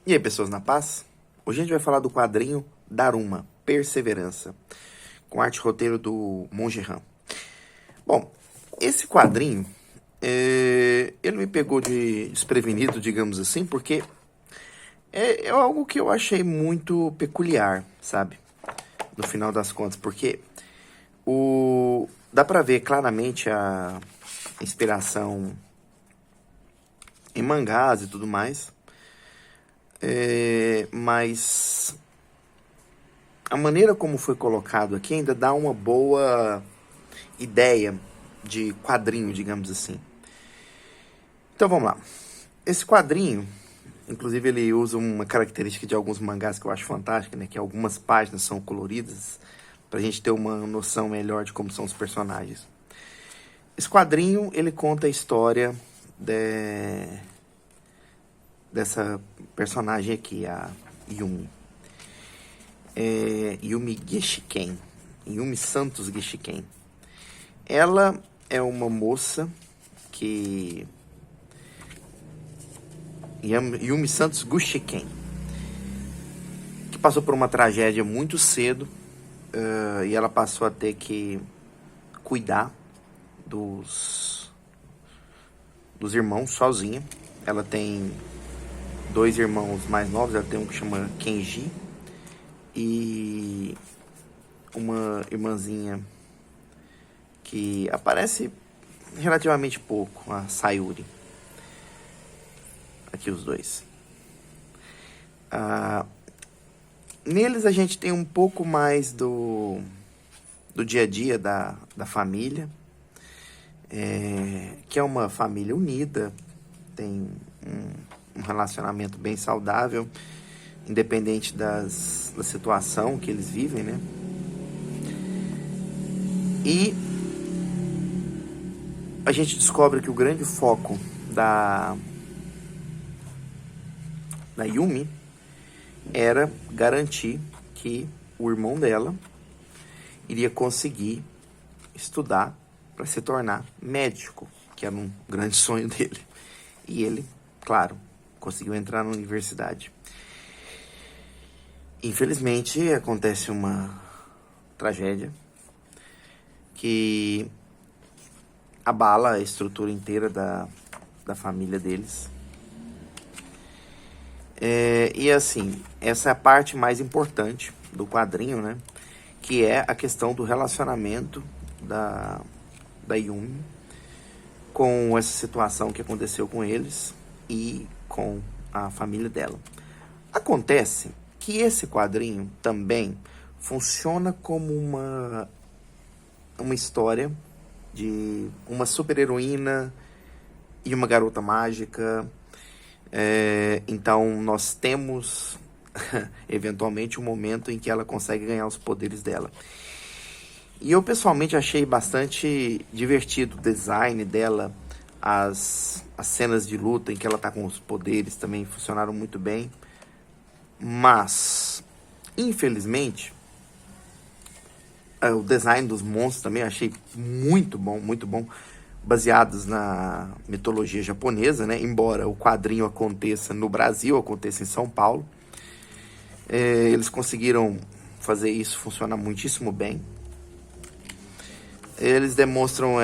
E aí, pessoas na paz? Hoje a gente vai falar do quadrinho Daruma, Perseverança, com arte e roteiro do Monge Han. Bom, esse quadrinho, ele me pegou de desprevenido, digamos assim, porque é algo que eu achei muito peculiar, sabe? No final das contas, porque dá pra ver claramente a inspiração em mangás e tudo mais, mas a maneira como foi colocado aqui ainda dá uma boa ideia de quadrinho, digamos assim. Então vamos lá. Esse quadrinho, inclusive, ele usa uma característica de alguns mangás que eu acho fantástica, né? Que algumas páginas são coloridas, pra gente ter uma noção melhor de como são os personagens. Esse quadrinho, ele conta a história dessa personagem aqui, a Yumi. Yumi Gishiken. Yumi Santos Gishiken. Ela é uma moça que... Yumi Santos Gishiken, que passou por uma tragédia muito cedo, e ela passou a ter que cuidar dos irmãos sozinha. Ela tem 2 irmãos mais novos, ela tem um que chama Kenji e uma irmãzinha que aparece relativamente pouco, a Sayuri. Aqui os dois. Neles a gente tem um pouco mais do dia a dia da família, que é uma família unida, tem um relacionamento bem saudável, independente da situação que eles vivem, né? E a gente descobre que o grande foco da Yumi era garantir que o irmão dela iria conseguir estudar para se tornar médico, que era um grande sonho dele. E ele, claro, conseguiu entrar na universidade. Infelizmente, acontece uma tragédia que abala a estrutura inteira da família deles. E assim, essa é a parte mais importante do quadrinho, né? Que é a questão do relacionamento da Yumi com essa situação que aconteceu com eles e com a família dela. Acontece que esse quadrinho também funciona como uma história de uma super-heroína e uma garota mágica. Então nós temos eventualmente um momento em que ela consegue ganhar os poderes dela. E eu pessoalmente achei bastante divertido o design dela, as cenas de luta em que ela tá com os poderes também funcionaram muito bem. Mas, infelizmente, o design dos monstros também achei muito bom, baseados na mitologia japonesa, né? Embora o quadrinho aconteça no Brasil, aconteça em São Paulo, eles conseguiram fazer isso funcionar muitíssimo bem. Eles demonstram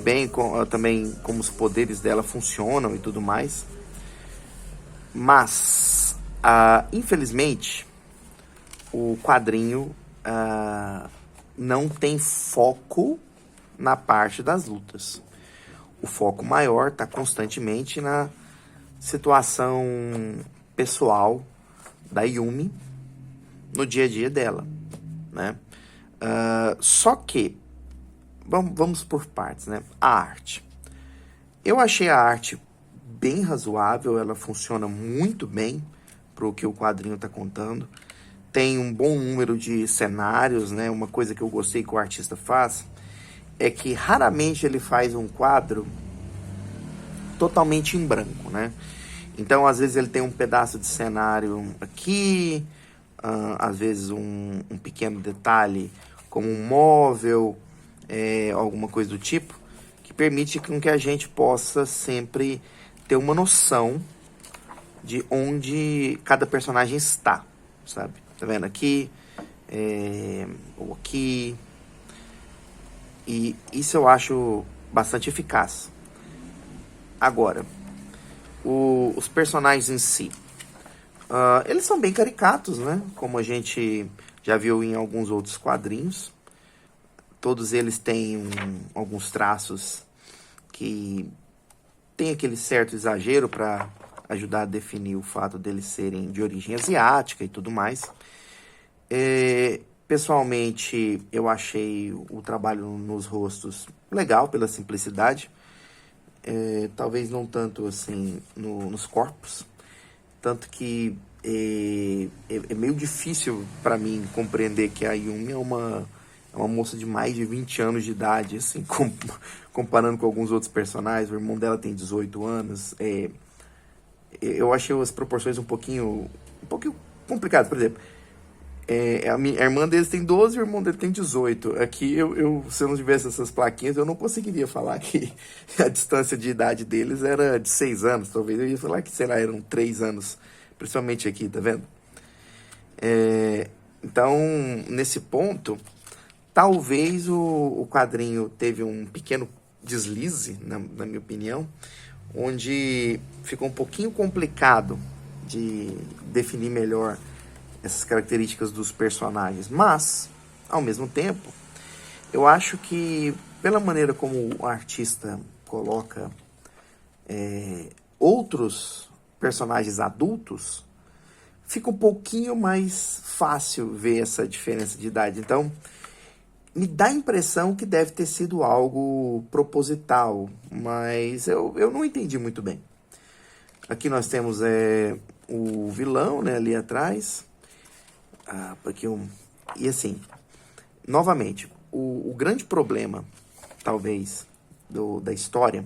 bem também como os poderes dela funcionam e tudo mais. Mas, infelizmente, o quadrinho não tem foco na parte das lutas. O foco maior está constantemente na situação pessoal da Yumi no dia a dia dela, né? Só que, vamos por partes, né? A arte. Eu achei a arte bem razoável, ela funciona muito bem para o que o quadrinho está contando. Tem um bom número de cenários, né? Uma coisa que eu gostei que o artista faz é que raramente ele faz um quadro totalmente em branco, né? Então, às vezes ele tem um pedaço de cenário aqui, às vezes um pequeno detalhe como um móvel, alguma coisa do tipo, que permite com que a gente possa sempre ter uma noção de onde cada personagem está, sabe? Tá vendo aqui, ou aqui, e isso eu acho bastante eficaz. Agora, os personagens em si, eles são bem caricatos, né? Como a gente já viu em alguns outros quadrinhos. Todos eles têm alguns traços que tem aquele certo exagero para ajudar a definir o fato deles serem de origem asiática e tudo mais. Pessoalmente, eu achei o trabalho nos rostos legal pela simplicidade. Talvez não tanto assim nos corpos. Tanto que é meio difícil para mim compreender que a Yumi é uma moça de mais de 20 anos de idade, assim, comparando com alguns outros personagens. O irmão dela tem 18 anos. Eu achei as proporções um pouquinho complicadas. Por exemplo, a irmã deles tem 12 e o irmão dele tem 18. Aqui, se eu não tivesse essas plaquinhas, eu não conseguiria falar que a distância de idade deles era de 6 anos. Talvez eu ia falar que, sei lá, eram 3 anos. Principalmente aqui, tá vendo? Então, nesse ponto, talvez o quadrinho teve um pequeno deslize, na minha opinião, onde ficou um pouquinho complicado de definir melhor essas características dos personagens. Mas, ao mesmo tempo, eu acho que, pela maneira como o artista coloca outros personagens adultos, fica um pouquinho mais fácil ver essa diferença de idade. Então, me dá a impressão que deve ter sido algo proposital, mas eu não entendi muito bem. Aqui nós temos o vilão, né, ali atrás. E assim, novamente, o grande problema, talvez, da história,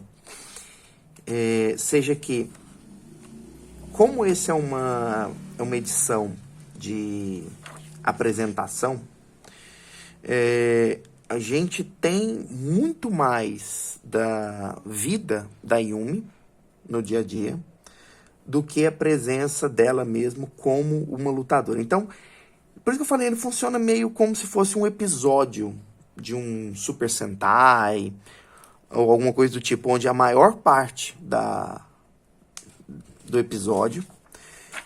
seja que, como esse é uma edição de apresentação, a gente tem muito mais da vida da Yumi no dia a dia do que a presença dela mesmo como uma lutadora. Então, por isso que eu falei, ele funciona meio como se fosse um episódio de um Super Sentai ou alguma coisa do tipo, onde a maior parte do episódio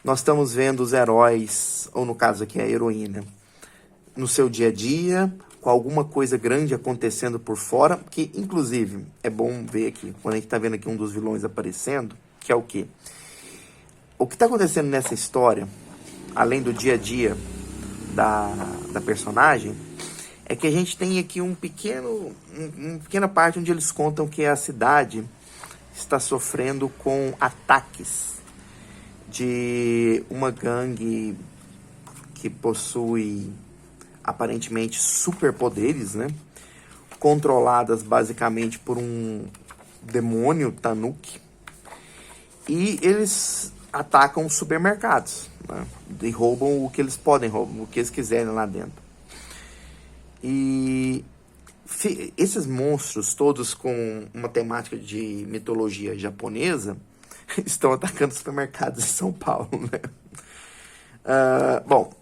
nós estamos vendo os heróis, ou no caso aqui a heroína, no seu dia a dia, com alguma coisa grande acontecendo por fora, que inclusive é bom ver aqui, quando a gente está vendo aqui um dos vilões aparecendo, que é o quê? O que está acontecendo nessa história, além do dia a dia da personagem, é que a gente tem aqui uma pequena parte onde eles contam que a cidade está sofrendo com ataques de uma gangue que possui aparentemente superpoderes, né? Controladas basicamente por um demônio Tanuki. E eles atacam os supermercados, né? E roubam o que eles podem roubar, o que eles quiserem lá dentro. E esses monstros, todos com uma temática de mitologia japonesa, estão atacando supermercados em São Paulo, né? Bom,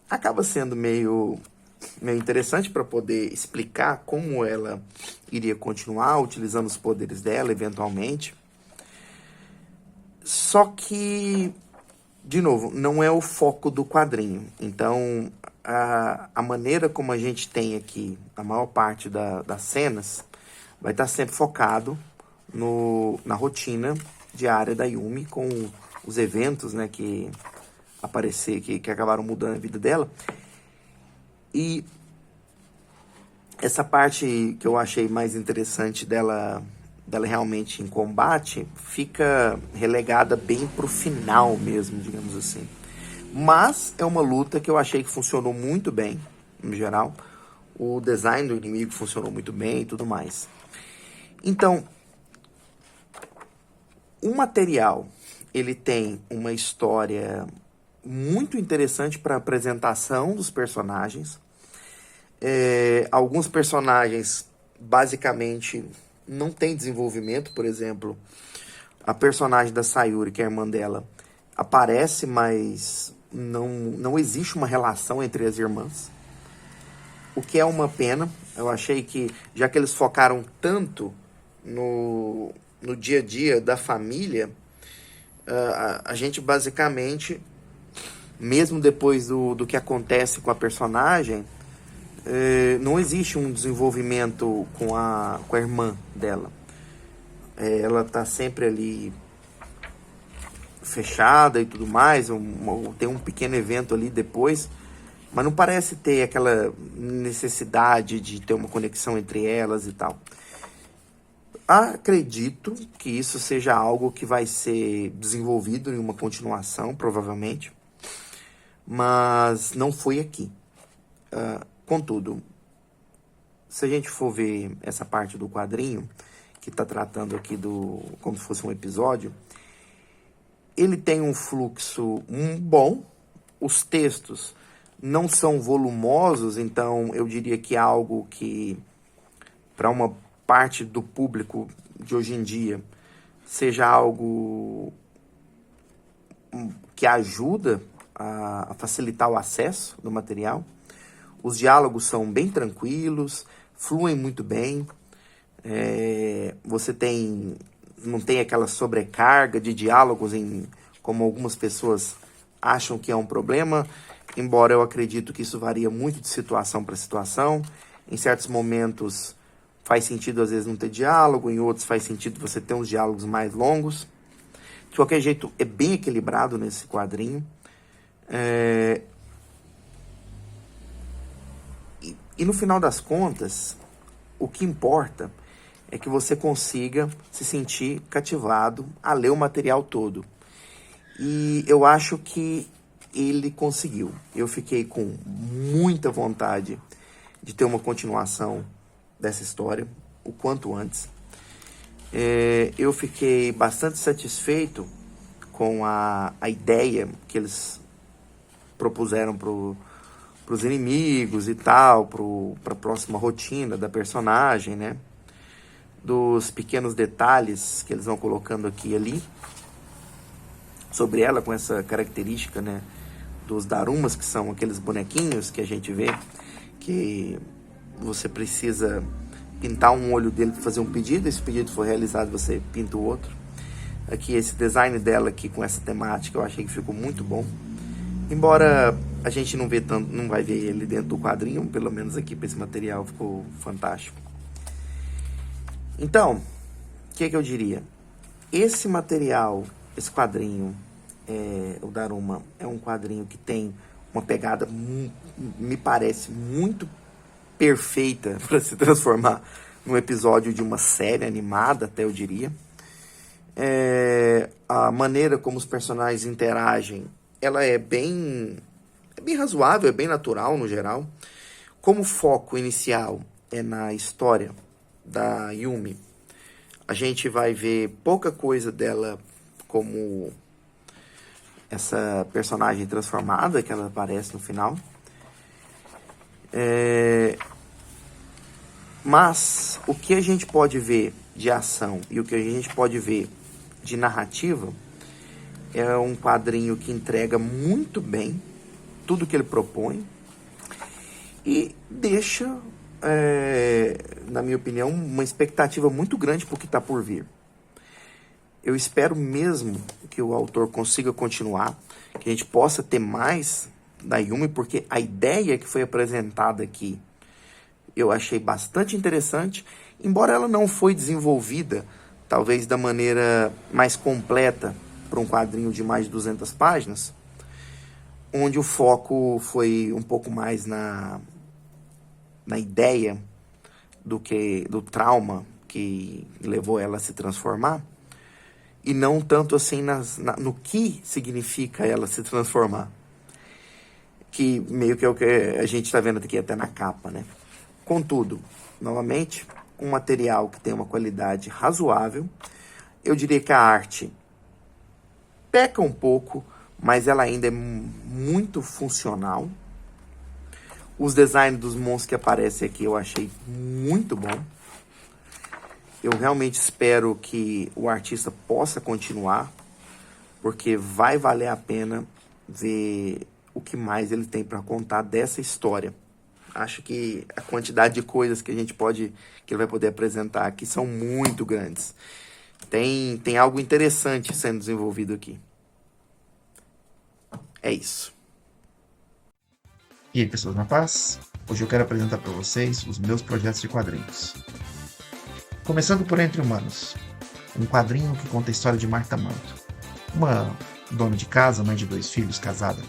acaba sendo meio interessante para poder explicar como ela iria continuar utilizando os poderes dela, eventualmente. Só que, de novo, não é o foco do quadrinho. Então, a maneira como a gente tem aqui a maior parte das cenas vai estar sempre focado na rotina diária da Yumi, com os eventos, né, que acabaram mudando a vida dela. E essa parte que eu achei mais interessante dela realmente em combate fica relegada bem pro final mesmo, digamos assim. Mas é uma luta que eu achei que funcionou muito bem, no geral. O design do inimigo funcionou muito bem e tudo mais. Então, o material, ele tem uma história muito interessante para a apresentação dos personagens. Alguns personagens, basicamente, não têm desenvolvimento. Por exemplo, a personagem da Sayuri, que é a irmã dela, aparece, mas não existe uma relação entre as irmãs. O que é uma pena. Eu achei que, já que eles focaram tanto no dia a dia da família, a gente basicamente, mesmo depois do que acontece com a personagem, não existe um desenvolvimento com a irmã dela. Ela tá sempre ali fechada e tudo mais, tem um pequeno evento ali depois, mas não parece ter aquela necessidade de ter uma conexão entre elas e tal. Acredito que isso seja algo que vai ser desenvolvido em uma continuação, provavelmente, mas não foi aqui. Contudo, se a gente for ver essa parte do quadrinho, que está tratando aqui como se fosse um episódio, ele tem um fluxo bom, os textos não são volumosos, então eu diria que é algo que, para uma parte do público de hoje em dia, seja algo que ajuda a facilitar o acesso do material. Os diálogos são bem tranquilos, fluem muito bem. Você não tem aquela sobrecarga de diálogos, como algumas pessoas acham que é um problema, embora eu acredito que isso varia muito de situação para situação. Em certos momentos faz sentido às vezes não ter diálogo, em outros faz sentido você ter uns diálogos mais longos. De qualquer jeito, é bem equilibrado nesse quadrinho. E no final das contas, o que importa é que você consiga se sentir cativado a ler o material todo. E eu acho que ele conseguiu. Eu fiquei com muita vontade de ter uma continuação dessa história, o quanto antes. Eu fiquei bastante satisfeito com a ideia que eles propuseram para os inimigos e tal, para a próxima rotina da personagem, né? Dos pequenos detalhes que eles vão colocando aqui e ali sobre ela, com essa característica, né, dos darumas, que são aqueles bonequinhos que a gente vê, que você precisa pintar um olho dele para fazer um pedido, esse pedido for realizado, você pinta o outro. Aqui, esse design dela aqui com essa temática, eu achei que ficou muito bom. Embora a gente não vai ver ele dentro do quadrinho, pelo menos aqui para esse material ficou fantástico. Então, o que eu diria? Esse material, esse quadrinho, o Daruma, é um quadrinho que tem uma pegada, me parece, muito perfeita para se transformar num episódio de uma série animada, até eu diria. A maneira como os personagens interagem, ela é bem razoável, é bem natural no geral. Como o foco inicial é na história da Yumi, a gente vai ver pouca coisa dela como essa personagem transformada que ela aparece no final. Mas o que a gente pode ver de ação e o que a gente pode ver de narrativa é um quadrinho que entrega muito bem tudo que ele propõe e deixa, na minha opinião, uma expectativa muito grande para o que está por vir. Eu espero mesmo que o autor consiga continuar, que a gente possa ter mais da Yumi, porque a ideia que foi apresentada aqui eu achei bastante interessante, embora ela não foi desenvolvida, talvez da maneira mais completa para um quadrinho de mais de 200 páginas, onde o foco foi um pouco mais na ideia do trauma que levou ela a se transformar, e não tanto assim no que significa ela se transformar, que meio que é o que a gente está vendo aqui até na capa, né? Contudo, novamente, um material que tem uma qualidade razoável. Eu diria que a arte peca um pouco, mas ela ainda é muito funcional. Os designs dos monstros que aparecem aqui eu achei muito bom. Eu realmente espero que o artista possa continuar porque vai valer a pena ver o que mais ele tem para contar dessa história. Acho que a quantidade de coisas que que ele vai poder apresentar aqui são muito grandes. Tem algo interessante sendo desenvolvido aqui. É isso. E aí, pessoas na paz? Hoje eu quero apresentar para vocês os meus projetos de quadrinhos. Começando por Entre Humanos, um quadrinho que conta a história de Marta Manto, uma dona de casa, mãe de 2 filhos, casada,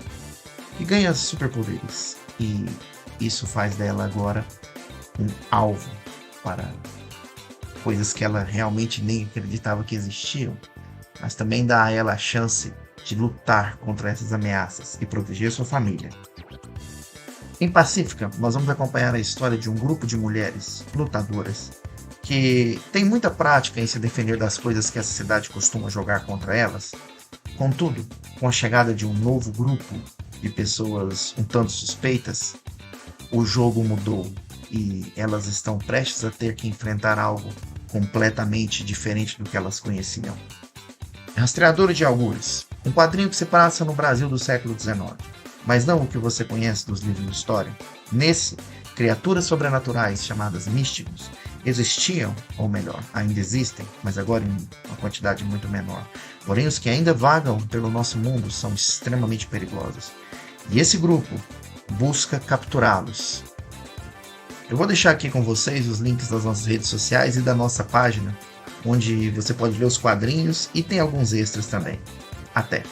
que ganha superpoderes, e isso faz dela agora um alvo para coisas que ela realmente nem acreditava que existiam, mas também dá a ela a chance de lutar contra essas ameaças e proteger sua família. Em Pacífica, nós vamos acompanhar a história de um grupo de mulheres lutadoras que tem muita prática em se defender das coisas que a sociedade costuma jogar contra elas. Contudo, com a chegada de um novo grupo de pessoas um tanto suspeitas, o jogo mudou e elas estão prestes a ter que enfrentar algo completamente diferente do que elas conheciam. Rastreadora de Algures, um quadrinho que se passa no Brasil do século XIX, mas não o que você conhece dos livros de história. Nesse, criaturas sobrenaturais chamadas místicos existiam, ou melhor, ainda existem, mas agora em uma quantidade muito menor. Porém, os que ainda vagam pelo nosso mundo são extremamente perigosos. E esse grupo busca capturá-los. Eu vou deixar aqui com vocês os links das nossas redes sociais e da nossa página, onde você pode ver os quadrinhos e tem alguns extras também. Até!